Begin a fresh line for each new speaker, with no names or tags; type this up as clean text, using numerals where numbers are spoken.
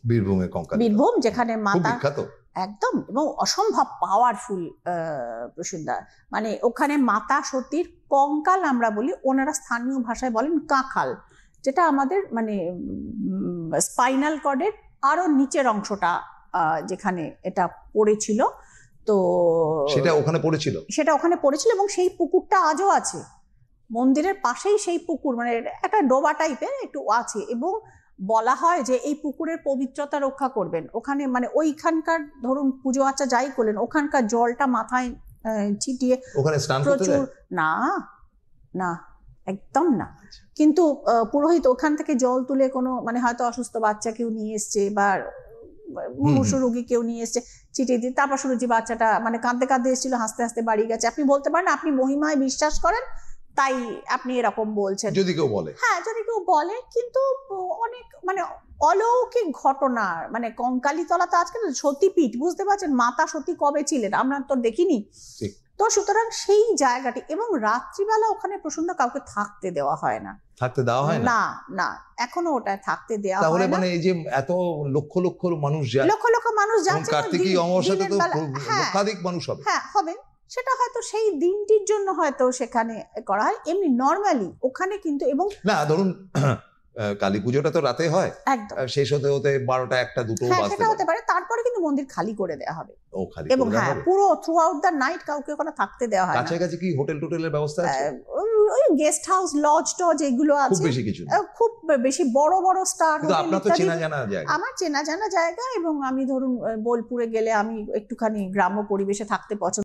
বীরভূমের কঙ্কাল,
বীরভূম, যেখানে মাতা
বিখ্যাত
একদম, এবং অসম্ভব পাওয়ারফুল প্রসূনদা, মানে ওখানে মাতা সতীর কঙ্কাল আমরা বলি, ওনারা স্থানীয় ভাষায় বলেন কাঁখাল, যেটা আমাদের মানে স্পাইনাল কর্ডের আরো নিচের অংশটা যেখানে এটা পড়েছিল, তো
সেটা ওখানে পড়েছিল
এবং সেই পুকুরটা আজও আছে মন্দিরের পাশেই, সেই পুকুর মানে একটা ডোবা টাইপের একটু আছে, এবং বলা হয় যে এই পুকুরের পবিত্রতা রক্ষা করবেন ওখানে, মানে ওইখানকার ধরুন পুজো আচ্ছা যাই করলেন, ওখানকার জলটা মাথায় ছিটিয়ে
ওখানে স্নান করতে
প্রচুর না না একদম না, কিন্তু পুরোহিত ওখান থেকে জল তুলে কোনো মানে হয়তো অসুস্থ বাচ্চা কেউ নিয়ে এসছে বা মুমূর্ষু রোগী কেউ নিয়ে এসছে, ছিটিয়ে দিয়ে তারপর শুনেছি বাচ্চাটা মানে কাঁদতে কাঁদতে এসেছিল, হাসতে হাসতে বাড়ি গেছে। আপনি বলতে পারেন আপনি মহিমায় বিশ্বাস করেন তাই আপনি এরকম বলছেন,
যদি কেউ বলে,
হ্যাঁ যদি কেউ বলে, কিন্তু অনেক মানে অলৌকিক ঘটনা, মানে কঙ্কালীতলা তো আজকে সতীপীঠ, বুঝতে পারছেন, মাতা সতী কবে ছিলেন আমরা তো দেখিনি, তো সুতরাং সেই জায়গাটি, এবং রাত্রিবেলা ওখানে প্রসন্ন কাউকে থাকতে দেওয়া হয় না, না না এখনো ওটা থাকতে দেওয়া হয় না।
তাহলে মানে এই যে এত লক্ষ লক্ষ মানুষ যায়,
লক্ষ লক্ষ মানুষ যাচ্ছে,
কার্তিকী অমাবস্যাতে তো লক্ষাধিক মানুষ হবে,
হ্যাঁ হবে, সেটা হয়তো সেই দিনটির জন্য হয়তো সেখানে করা হয়, এমনি নর্মালি ওখানে কিন্তু। এবং
না ধরুন কালী পুজোটা তো রাতে হয়, একদম শেষ হতে হতে 12টা 1টা 2টো
সেটা হতে পারে, তারপরে কিন্তু মন্দির খালি করে দেওয়া হবে,
এবং
হ্যাঁ পুরো থ্রু আউট দ্য নাইট কাউকে ওখানে থাকতে দেওয়া হয় না।
কাছাকাছি কি হোটেল টোটেলের ব্যবস্থা আছে?
ওই গেস্ট হাউস, লজ টজ এগুলো আছে,
খুব বেশি কিছু,
খুব বেশি বড় বড় স্টার হোটেল,
আপনার তো চেনা জানা জায়গা,
আমার চেনা জানা জায়গা, এবং আমি ধরুন বোলপুরে গেলে আমি একটুখানি গ্রাম্য পরিবেশে থাকতে পছন্দ